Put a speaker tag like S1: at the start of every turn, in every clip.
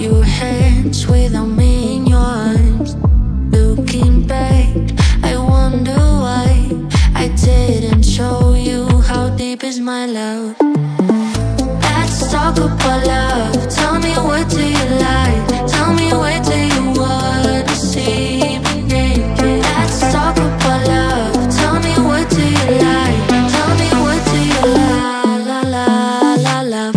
S1: your hands without me in your arms. Looking back, I wonder why I didn't show you how deep is my love. Let's talk about love. Tell me, what do you like? Tell me, where do you wanna see me naked? Let's talk about love. Tell me, what do you like? Tell me, what do you like? La la la love.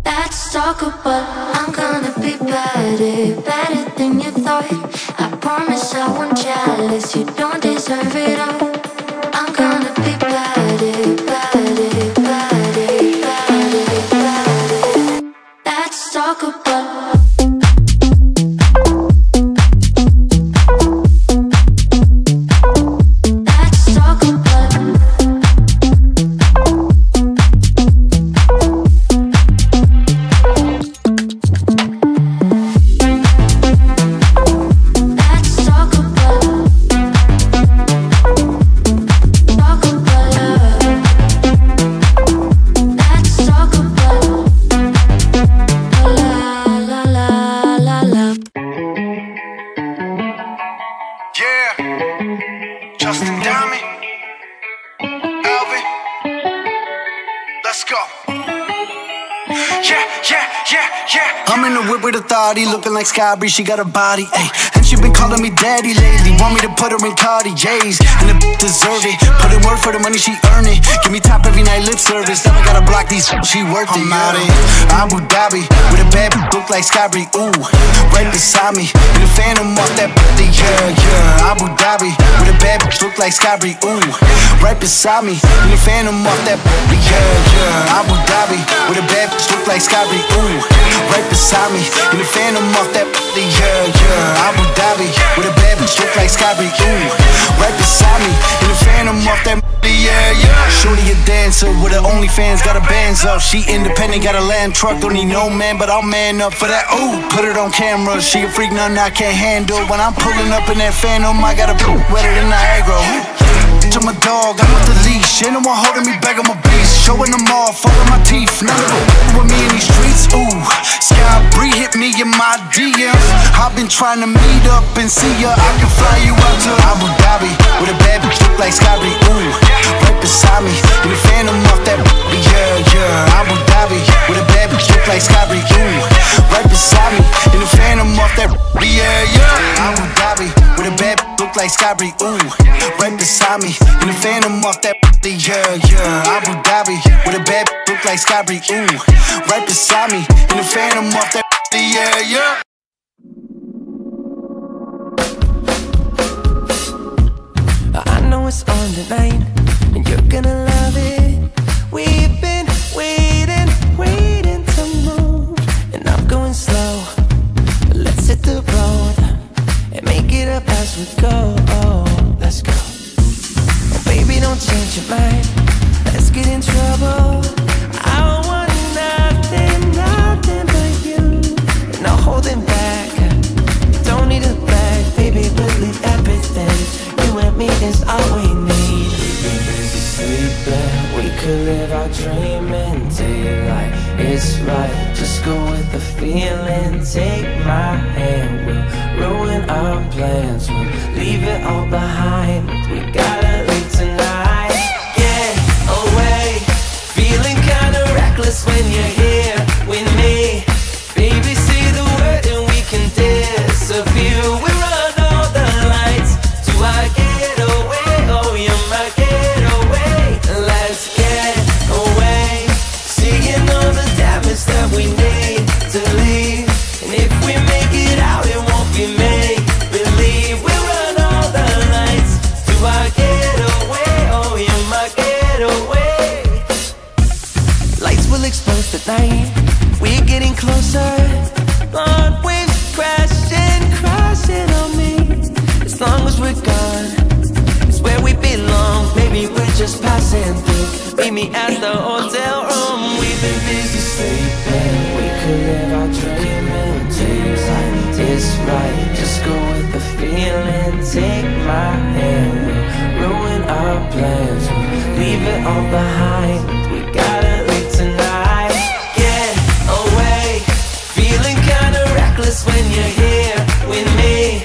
S1: Let's talk about I'm gonna be better, better than you thought. I promise I won't jealous, you don't deserve it all. I'm gonna be better, better, better, better, better. Let's talk about
S2: I'm in the whip with authority, looking like Sky Bree, she got a body, ayy. And she been calling me daddy lately, want me to put her in Cartiers. And the deserve it, put in work for the money, she earn it. Give me top every night, lip service, never gotta block these, she worth it. I'm out in Abu Dhabi, with a bad look like Sky Bree, ooh. Right beside me, in the phantom off that body, yeah. Abu Dhabi, with a bad look like Sky Bree, ooh. Right beside me, in the phantom off that body, yeah. Abu Dhabi, with a bad look like Sky Bree, ooh. Right beside me, in the phantom off that body, yeah. Abu Dhabi, with a bad bitch look like Sky Bree, ooh. Right beside me, in the phantom off that body, yeah. Shorty a dancer with her OnlyFans, got her bands up. She independent, got a lamb truck, don't need no man, but I'll man up for that, ooh. Put it on camera, she a freak, nothing I can't handle. When I'm pulling up in that phantom, I got a poop wetter than Niagara. I'm a dog, I'm with the leash. Ain't no one holding me back, I'm a beast. Showing them all, fucking my teeth. None of them with me in these streets, ooh. Sky Bree hit me in my DMs. I've been trying to meet up and see ya. I can fly you out to Abu Dhabi, with a bad bitch look like Sky Bree, ooh. Right beside me, in the phantom off that body, yeah. Abu Dhabi, with a bad bitch look like Sky Bree, ooh. Right beside me, in the phantom off that body, yeah. Abu Dhabi, with a bad bitch look like Sky Bree, ooh. Right beside me, in the phantom off that body, yeah. Abu Dhabi, with a bad look like Sky Bree, ooh. Right beside me, in the phantom off that body, yeah.
S3: I know it's on tonight, and you're gonna love it. We've been waiting to move, and I'm going slow. Let's hit the road and make it up as we go. Let's go. Oh baby, don't change your mind, let's get in trouble. I want nothing but you. No holding back, don't need a bag. Baby, believe everything. You and me is all we need. We've been busy sleeping, we could live our dream in daylight. It's right, just go with the feeling. Take my hand, we'll ruin our plans. We'll leave it all behind. We gotta leave tonight. Get away, feeling kinda reckless when you're here with me. Baby, say the word and we can disappear. We run all the lights to our getaway. Oh, you're my getaway. Let's get away, seeing all the damage that we need to leave. And if we make will explode tonight. We're getting closer. Blonde waves crashing, crashing on me. As long as we're gone, it's where we belong. Maybe we're just passing through. Meet me at the hotel room. We've been busy sleeping. We could live our dreaming. Days like it's right. Just go with the feeling. Take my hand. We'll ruin our plans. We'll leave it all behind. We gotta leave tonight. Get away. Feeling kinda reckless when you're here with me.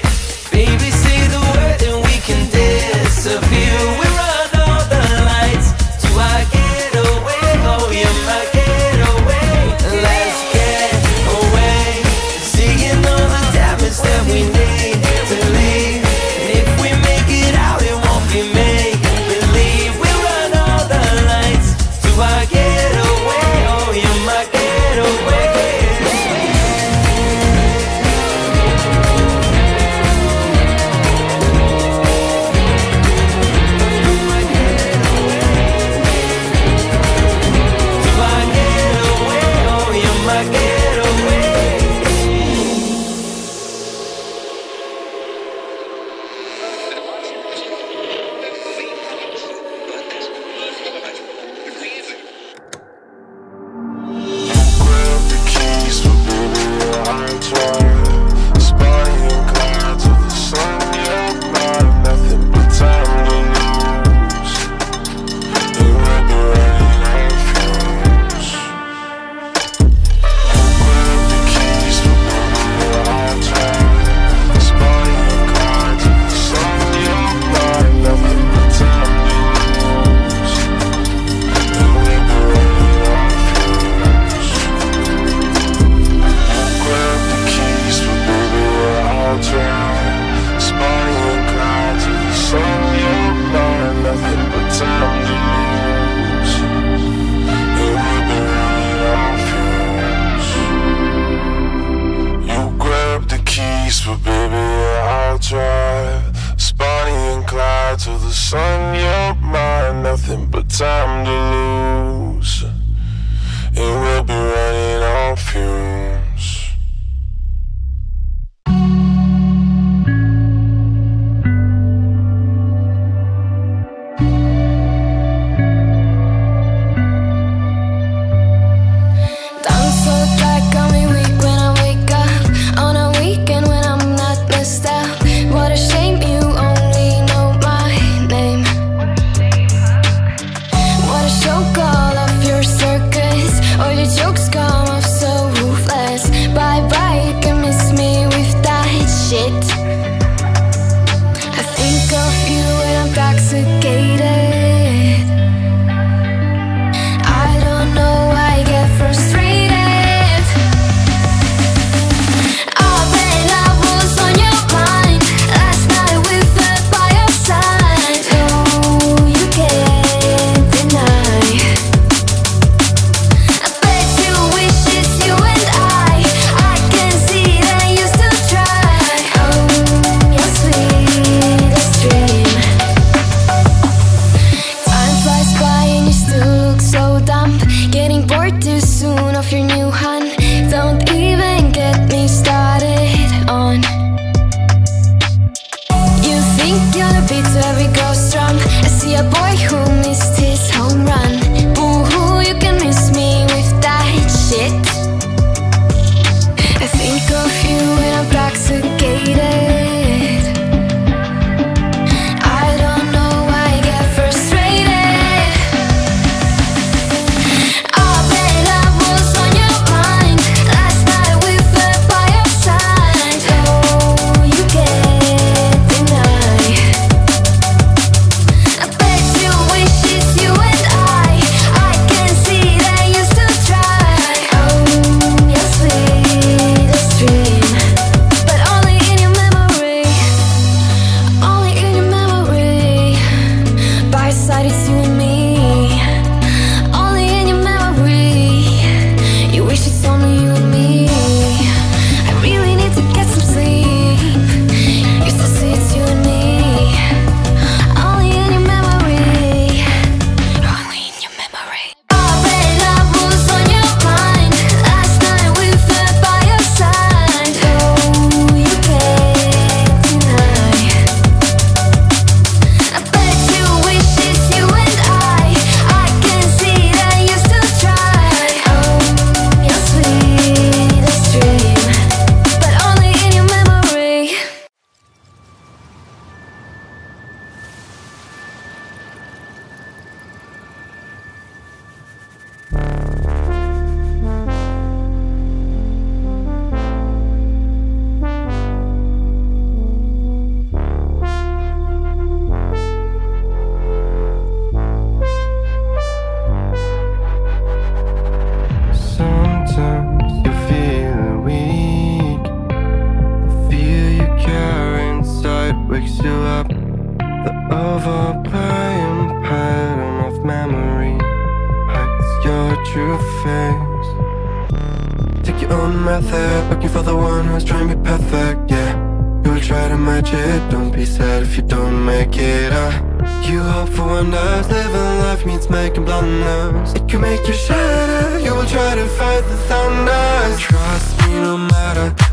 S3: Baby, say the word and we can disappear. We run all the lights. Do I get away? Oh, you're my getaway. Let's get away. Seeing all the damage that we need to leave. And if we make it out, it won't be make believe. We run all the lights. Do I get away? Oh, you're my getaway.
S4: Grab the keys.
S3: nice. Take your own method, looking for the one who's trying to be perfect, yeah. You will try to match it, don't be sad if you don't make it, You hope for wonders, living life means making blunders. It can make you shatter, you will try to fight the thunder. Trust me, no matter